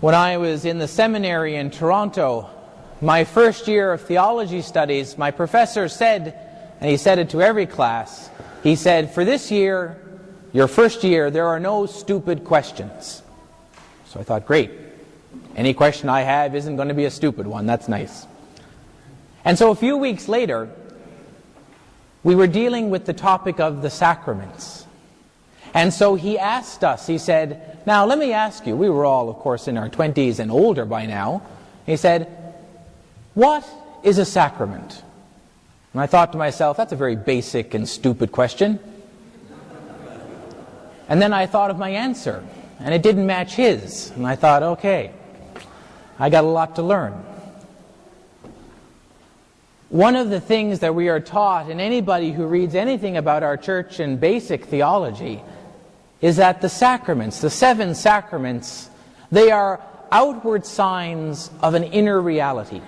When I was in the seminary in Toronto, my first year of theology studies, my professor said, and he said it to every class, he said, "For this year, your first year, there are no stupid questions." So I thought, great. Any question I have isn't going to be a stupid one. That's nice. And so a few weeks later, we were dealing with the topic of the sacraments. And so he asked us, he said, "Now let me ask you," we were all, of course, in our 20s and older by now. He said, "What is a sacrament?" And I thought to myself, that's a very basic and stupid question. And then I thought of my answer, and it didn't match his. And I thought, okay, I got a lot to learn. One of the things that we are taught, and anybody who reads anything about our church and basic theology, is that the sacraments, the 7 sacraments, they are outward signs of an inner reality.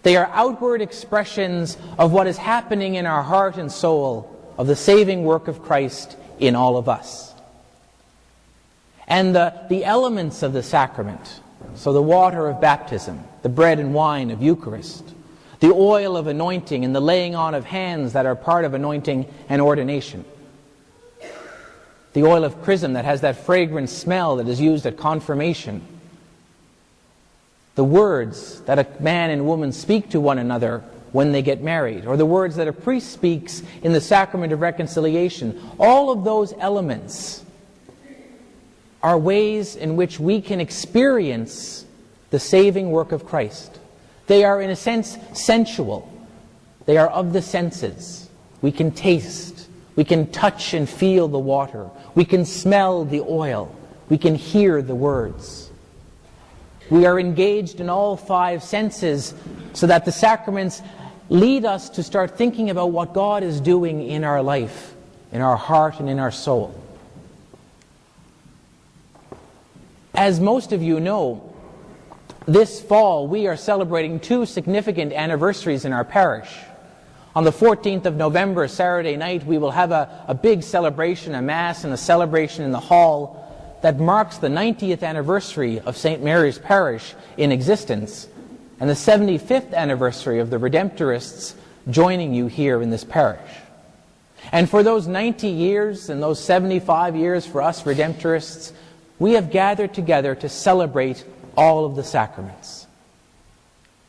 They are outward expressions of what is happening in our heart and soul, of the saving work of Christ in all of us. And the elements of the sacrament, so the water of baptism, the bread and wine of Eucharist, the oil of anointing and the laying on of hands that are part of anointing and ordination, the oil of chrism that has that fragrant smell that is used at confirmation, the words that a man and woman speak to one another when they get married, or the words that a priest speaks in the sacrament of reconciliation, all of those elements are ways in which we can experience the saving work of Christ. They are, in a sense, sensual. They are of the senses. We can taste. We can touch and feel the water. We can smell the oil. We can hear the words. We are engaged in all 5 senses so that the sacraments lead us to start thinking about what God is doing in our life, in our heart and in our soul. As most of you know, this fall we are celebrating 2 significant anniversaries in our parish. On the 14th of November, Saturday night, we will have a big celebration, a Mass and a celebration in the hall that marks the 90th anniversary of St. Mary's Parish in existence and the 75th anniversary of the Redemptorists joining you here in this parish. And for those 90 years and those 75 years for us Redemptorists, we have gathered together to celebrate all of the sacraments.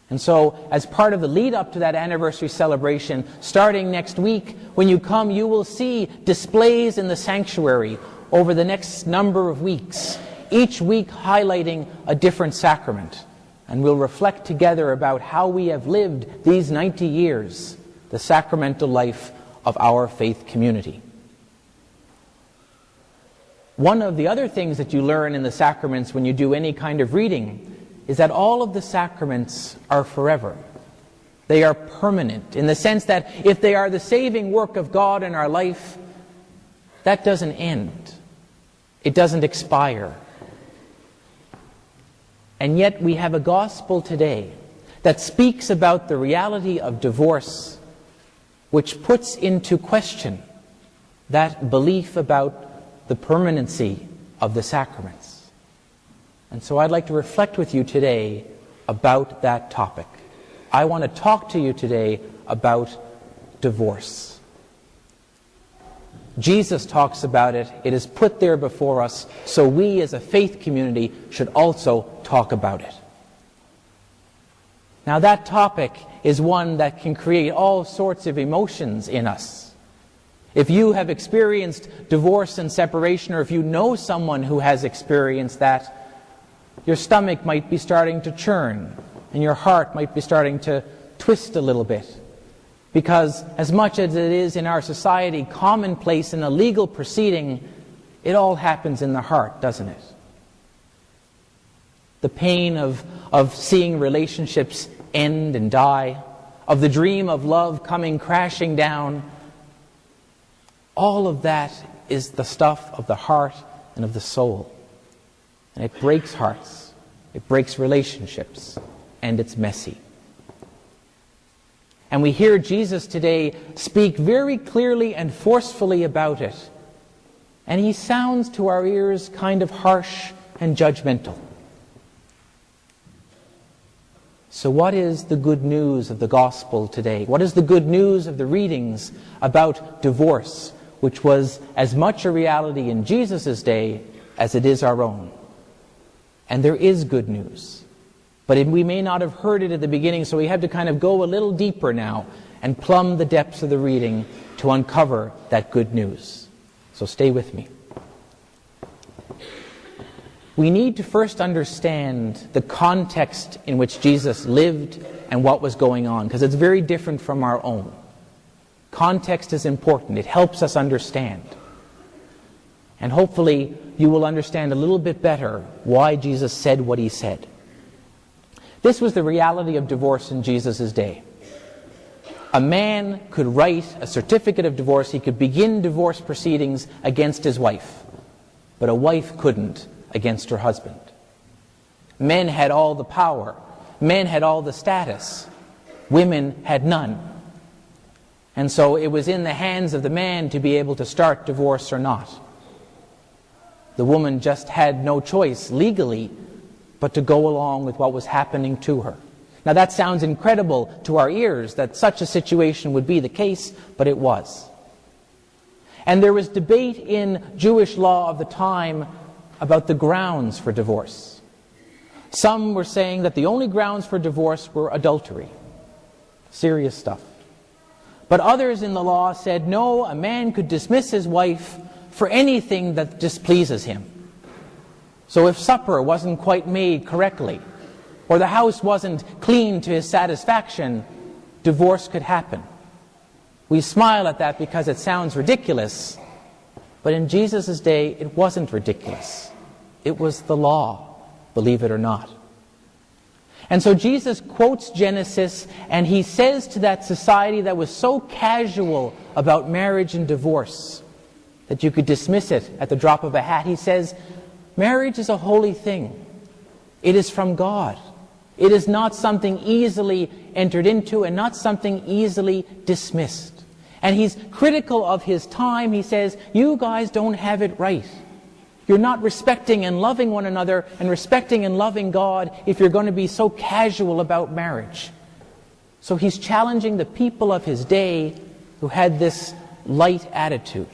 And so, as part of the lead up to that anniversary celebration, starting next week, when you come, you will see displays in the sanctuary over the next number of weeks, each week highlighting a different sacrament. And we'll reflect together about how we have lived these 90 years, the sacramental life of our faith community. One of the other things that you learn in the sacraments when you do any kind of reading is that all of the sacraments are forever. They are permanent in the sense that if they are the saving work of God in our life, that doesn't end. It doesn't expire. And yet we have a gospel today that speaks about the reality of divorce, which puts into question that belief about the permanency of the sacraments. And so I'd like to reflect with you today about that topic. I want to talk to you today about divorce. Jesus talks about it. It is put there before us, so we as a faith community should also talk about it. Now that topic is one that can create all sorts of emotions in us. If you have experienced divorce and separation, or if you know someone who has experienced that, your stomach might be starting to churn, and your heart might be starting to twist a little bit. Because as much as it is in our society commonplace in a legal proceeding, it all happens in the heart, doesn't it? The pain of seeing relationships end and die, of the dream of love coming crashing down, all of that is the stuff of the heart and of the soul. And it breaks hearts, it breaks relationships, and it's messy. And we hear Jesus today speak very clearly and forcefully about it. And he sounds to our ears kind of harsh and judgmental. So what is the good news of the gospel today? What is the good news of the readings about divorce, which was as much a reality in Jesus' day as it is our own? And there is good news. But we may not have heard it at the beginning, so we have to kind of go a little deeper now and plumb the depths of the reading to uncover that good news. So stay with me. We need to first understand the context in which Jesus lived and what was going on, because it's very different from our own. Context is important. It helps us understand. And hopefully you will understand a little bit better why Jesus said what he said. This was the reality of divorce in Jesus' day. A man could write a certificate of divorce. He could begin divorce proceedings against his wife. But a wife couldn't against her husband. Men had all the power. Men had all the status. Women had none. And so it was in the hands of the man to be able to start divorce or not. The woman just had no choice legally but to go along with what was happening to her. Now that sounds incredible to our ears, that such a situation would be the case, but it was. And there was debate in Jewish law of the time about the grounds for divorce. Some were saying that the only grounds for divorce were adultery. Serious stuff. But others in the law said, no, a man could dismiss his wife for anything that displeases him. So if supper wasn't quite made correctly, or the house wasn't clean to his satisfaction, divorce could happen. We smile at that because it sounds ridiculous, but in Jesus' day it wasn't ridiculous. It was the law, believe it or not. And so Jesus quotes Genesis, and he says to that society that was so casual about marriage and divorce that you could dismiss it at the drop of a hat, he says, marriage is a holy thing. It is from God. It is not something easily entered into and not something easily dismissed. And he's critical of his time. He says, you guys don't have it right. You're not respecting and loving one another and respecting and loving God if you're going to be so casual about marriage. So he's challenging the people of his day who had this light attitude.